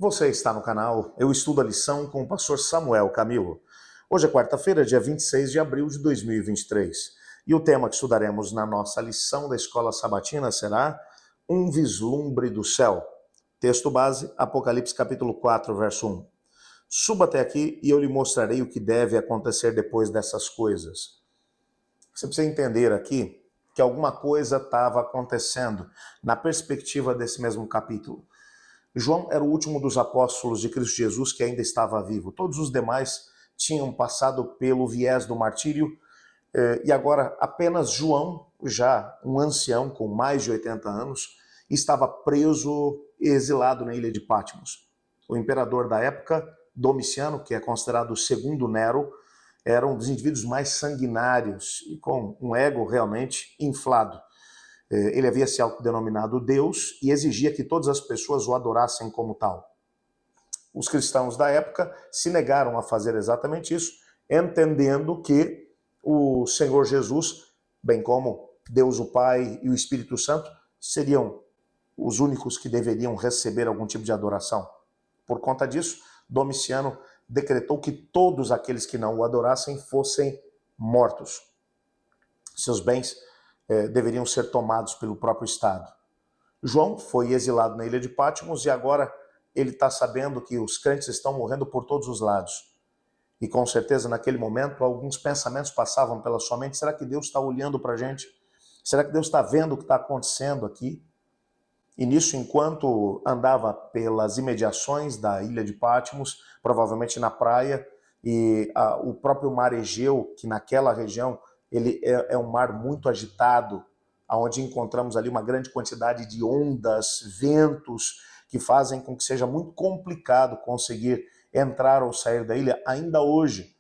Você está no canal Eu Estudo a Lição com o pastor Samuel Camilo. Hoje é quarta-feira, dia 26 de abril de 2023. E o tema que estudaremos na nossa lição da Escola Sabatina será Um Vislumbre do Céu. Texto base, Apocalipse capítulo 4, verso 1. Suba até aqui e eu lhe mostrarei o que deve acontecer depois dessas coisas. Você precisa entender aqui que alguma coisa estava acontecendo na perspectiva desse mesmo capítulo. João era o último dos apóstolos de Cristo Jesus que ainda estava vivo. Todos os demais tinham passado pelo viés do martírio e agora apenas João, já um ancião com mais de 80 anos, estava preso e exilado na ilha de Patmos. O imperador da época, Domiciano, que é considerado o segundo Nero, era um dos indivíduos mais sanguinários e com um ego realmente inflado. Ele havia se autodenominado Deus e exigia que todas as pessoas o adorassem como tal. Os cristãos da época se negaram a fazer exatamente isso, entendendo que o Senhor Jesus, bem como Deus o Pai e o Espírito Santo, seriam os únicos que deveriam receber algum tipo de adoração. Por conta disso, Domiciano decretou que todos aqueles que não o adorassem fossem mortos. Seus bens deveriam ser tomados pelo próprio Estado. João foi exilado na ilha de Patmos e agora ele está sabendo que os crentes estão morrendo por todos os lados. E com certeza naquele momento alguns pensamentos passavam pela sua mente. Será que Deus está olhando para a gente? Será que Deus está vendo o que está acontecendo aqui? E nisso, enquanto andava pelas imediações da ilha de Patmos, provavelmente na praia, e o próprio mar Egeu, que naquela região ele é um mar muito agitado, onde encontramos ali uma grande quantidade de ondas, ventos, que fazem com que seja muito complicado conseguir entrar ou sair da ilha. Ainda hoje,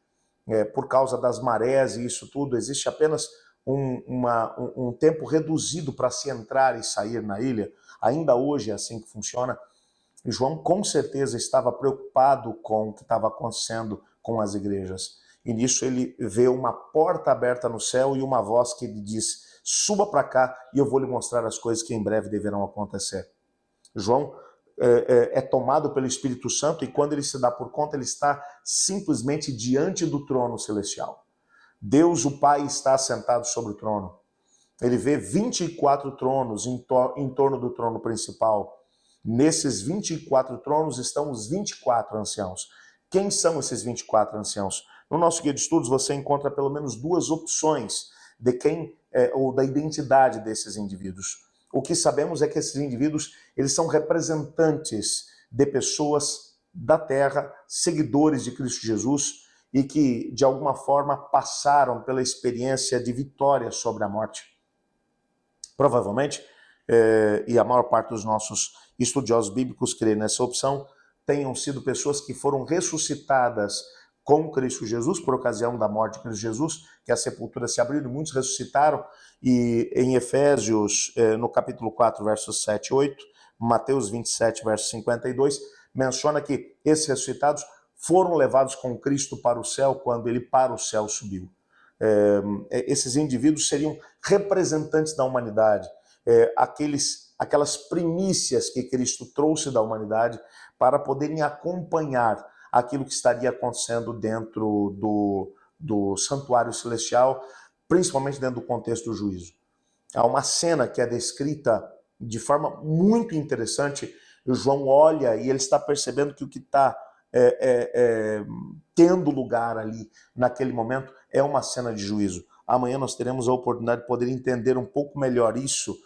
por causa das marés e isso tudo, existe apenas um tempo reduzido para se entrar e sair na ilha. Ainda hoje é assim que funciona. E João com certeza estava preocupado com o que estava acontecendo com as igrejas. E nisso ele vê uma porta aberta no céu e uma voz que lhe diz: suba para cá e eu vou lhe mostrar as coisas que em breve deverão acontecer. João é tomado pelo Espírito Santo e quando ele se dá por conta, ele está simplesmente diante do trono celestial. Deus, o Pai, está sentado sobre o trono. Ele vê 24 tronos em torno do trono principal. Nesses 24 tronos estão os 24 anciãos. Quem são esses 24 anciãos? No nosso guia de estudos você encontra pelo menos duas opções de quem ou da identidade desses indivíduos. O que sabemos é que esses indivíduos eles são representantes de pessoas da terra, seguidores de Cristo Jesus e que de alguma forma passaram pela experiência de vitória sobre a morte. Provavelmente, e a maior parte dos nossos estudiosos bíblicos crê nessa opção, tenham sido pessoas que foram ressuscitadas com Cristo Jesus, por ocasião da morte de Cristo Jesus, que a sepultura se abriu e muitos ressuscitaram, e em Efésios, no capítulo 4, versos 7 e 8, Mateus 27, verso 52, menciona que esses ressuscitados foram levados com Cristo para o céu quando ele para o céu subiu. Esses indivíduos seriam representantes da humanidade, aquelas primícias que Cristo trouxe da humanidade para poderem acompanhar aquilo que estaria acontecendo dentro do santuário celestial, principalmente dentro do contexto do juízo. Há uma cena que é descrita de forma muito interessante. O João olha e ele está percebendo que o que está tendo lugar ali naquele momento é uma cena de juízo. Amanhã nós teremos a oportunidade de poder entender um pouco melhor isso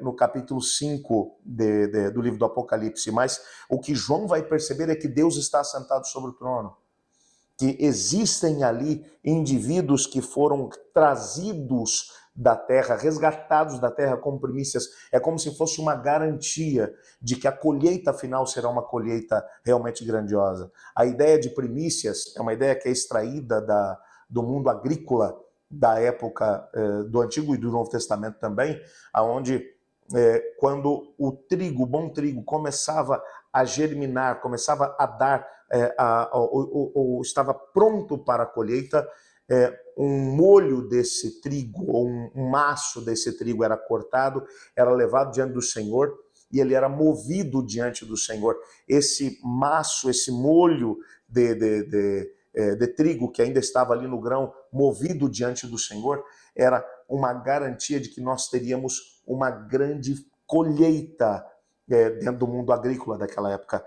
no capítulo 5 do livro do Apocalipse. Mas o que João vai perceber é que Deus está sentado sobre o trono, que existem ali indivíduos que foram trazidos da terra, resgatados da terra como primícias. É como se fosse uma garantia de que a colheita final será uma colheita realmente grandiosa. A ideia de primícias é uma ideia que é extraída do mundo agrícola da época do Antigo e do Novo Testamento também, onde quando o trigo, o bom trigo, começava a germinar, começava a dar, ou estava pronto para a colheita, um molho desse trigo, ou um maço desse trigo era cortado, era levado diante do Senhor, e ele era movido diante do Senhor. Esse maço, esse molho de trigo que ainda estava ali no grão, movido diante do Senhor, era uma garantia de que nós teríamos uma grande colheita dentro do mundo agrícola daquela época.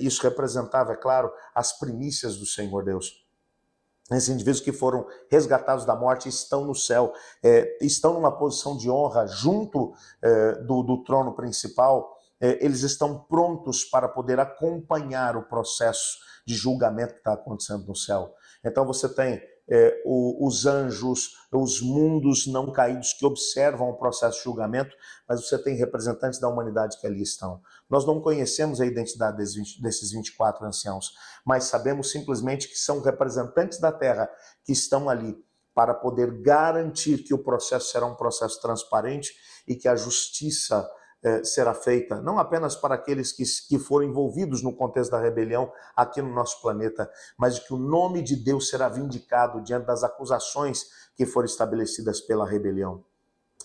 Isso representava, é claro, as primícias do Senhor Deus. Esses indivíduos que foram resgatados da morte estão no céu, estão numa posição de honra junto do trono principal. Eles estão prontos para poder acompanhar o processo de julgamento que está acontecendo no céu. Então você tem os anjos, os mundos não caídos que observam o processo de julgamento, mas você tem representantes da humanidade que ali estão. Nós não conhecemos a identidade desses 24 anciãos, mas sabemos simplesmente que são representantes da terra que estão ali para poder garantir que o processo será um processo transparente e que a justiça será feita, não apenas para aqueles que foram envolvidos no contexto da rebelião aqui no nosso planeta, mas de que o nome de Deus será vindicado diante das acusações que foram estabelecidas pela rebelião.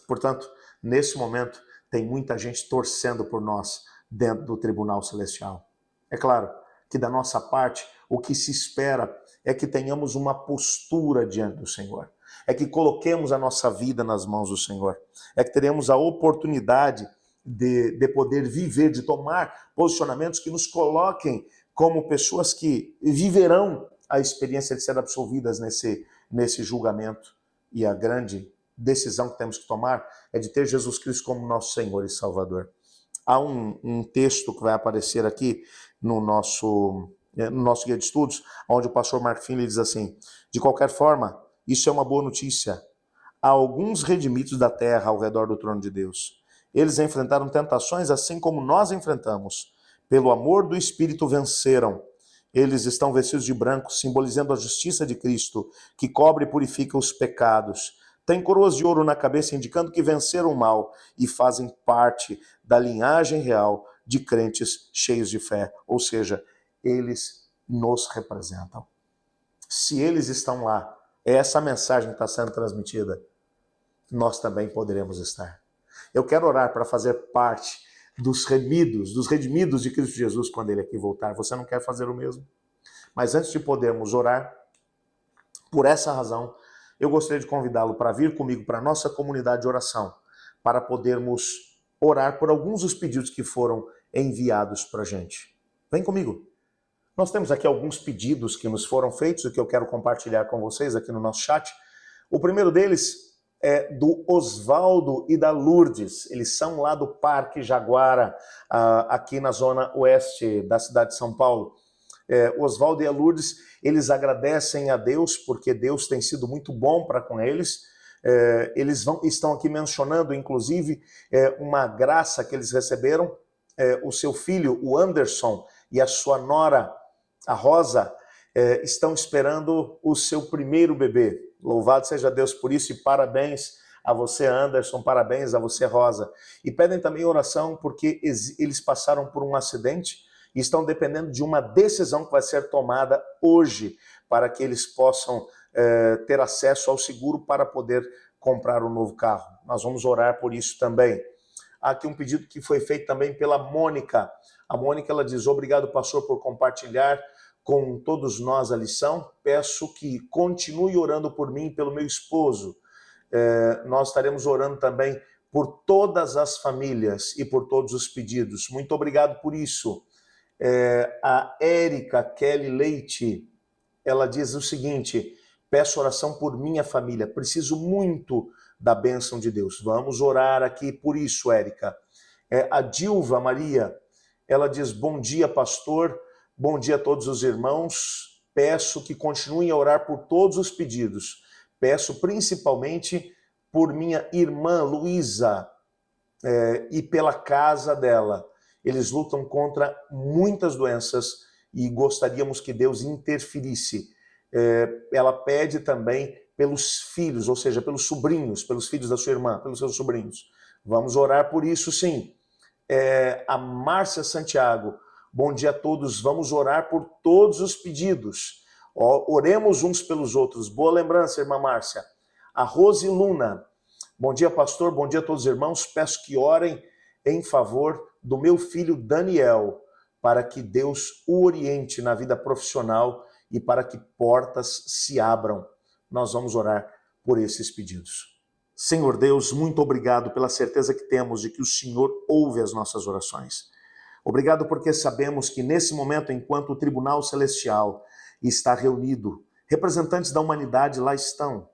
Portanto, nesse momento, tem muita gente torcendo por nós dentro do tribunal celestial. É claro que da nossa parte, o que se espera é que tenhamos uma postura diante do Senhor, é que coloquemos a nossa vida nas mãos do Senhor, é que teremos a oportunidade de poder viver, de tomar posicionamentos que nos coloquem como pessoas que viverão a experiência de ser absolvidas nesse julgamento. E a grande decisão que temos que tomar é de ter Jesus Cristo como nosso Senhor e Salvador. Há um texto que vai aparecer aqui no nosso guia de estudos, onde o pastor Mark Finley diz assim: de qualquer forma, isso é uma boa notícia. Há alguns redimidos da terra ao redor do trono de Deus. Eles enfrentaram tentações assim como nós enfrentamos. Pelo amor do Espírito venceram. Eles estão vestidos de branco, simbolizando a justiça de Cristo, que cobre e purifica os pecados. Têm coroas de ouro na cabeça, indicando que venceram o mal e fazem parte da linhagem real de crentes cheios de fé. Ou seja, eles nos representam. Se eles estão lá, essa mensagem está sendo transmitida, nós também poderemos estar. Eu quero orar para fazer parte dos redimidos de Cristo Jesus quando Ele aqui voltar. Você não quer fazer o mesmo? Mas antes de podermos orar, por essa razão, eu gostaria de convidá-lo para vir comigo para a nossa comunidade de oração, para podermos orar por alguns dos pedidos que foram enviados para a gente. Vem comigo. Nós temos aqui alguns pedidos que nos foram feitos, o que eu quero compartilhar com vocês aqui no nosso chat. O primeiro deles é do Osvaldo e da Lourdes. Eles são lá do Parque Jaguara, aqui na zona oeste da cidade de São Paulo. O Osvaldo e a Lourdes, eles agradecem a Deus, porque Deus tem sido muito bom para com eles. Eles estão aqui mencionando, inclusive, uma graça que eles receberam. O seu filho, o Anderson, e a sua nora, a Rosa, estão esperando o seu primeiro bebê. Louvado seja Deus por isso e parabéns a você, Anderson, parabéns a você, Rosa. E pedem também oração porque eles passaram por um acidente e estão dependendo de uma decisão que vai ser tomada hoje para que eles possam ter acesso ao seguro para poder comprar um novo carro. Nós vamos orar por isso também. Há aqui um pedido que foi feito também pela Mônica. A Mônica, ela diz: obrigado, pastor, por compartilhar com todos nós a lição. Peço que continue orando por mim e pelo meu esposo. Nós estaremos orando também por todas as famílias e por todos os pedidos. Muito obrigado por isso. A Érica Kelly Leite, ela diz o seguinte: peço oração por minha família, preciso muito da bênção de Deus. Vamos orar aqui por isso, Érica. A Dilva Maria, ela diz: bom dia, pastor, bom dia a todos os irmãos. Peço que continuem a orar por todos os pedidos. Peço principalmente por minha irmã Luísa e pela casa dela. Eles lutam contra muitas doenças e gostaríamos que Deus interferisse. Ela pede também pelos filhos, ou seja, pelos sobrinhos, pelos filhos da sua irmã, pelos seus sobrinhos. Vamos orar por isso, sim. A Márcia Santiago: bom dia a todos, vamos orar por todos os pedidos. Oremos uns pelos outros. Boa lembrança, irmã Márcia. A Rose Luna: bom dia, pastor, bom dia a todos os irmãos. Peço que orem em favor do meu filho Daniel, para que Deus o oriente na vida profissional e para que portas se abram. Nós vamos orar por esses pedidos. Senhor Deus, muito obrigado pela certeza que temos de que o Senhor ouve as nossas orações. Obrigado porque sabemos que nesse momento, enquanto o Tribunal Celestial está reunido, representantes da humanidade lá estão,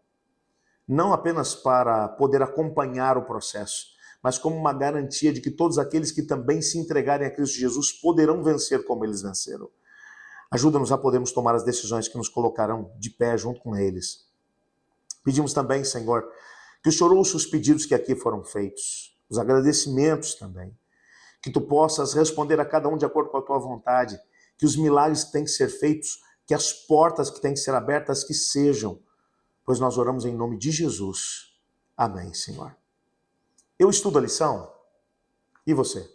não apenas para poder acompanhar o processo, mas como uma garantia de que todos aqueles que também se entregarem a Cristo Jesus poderão vencer como eles venceram. Ajuda-nos a podermos tomar as decisões que nos colocarão de pé junto com eles. Pedimos também, Senhor, que o Senhor ouça os pedidos que aqui foram feitos, os agradecimentos também, que tu possas responder a cada um de acordo com a tua vontade, que os milagres que têm que ser feitos, que as portas que têm que ser abertas, que sejam, pois nós oramos em nome de Jesus. Amém, Senhor. Eu estudo a lição, e você?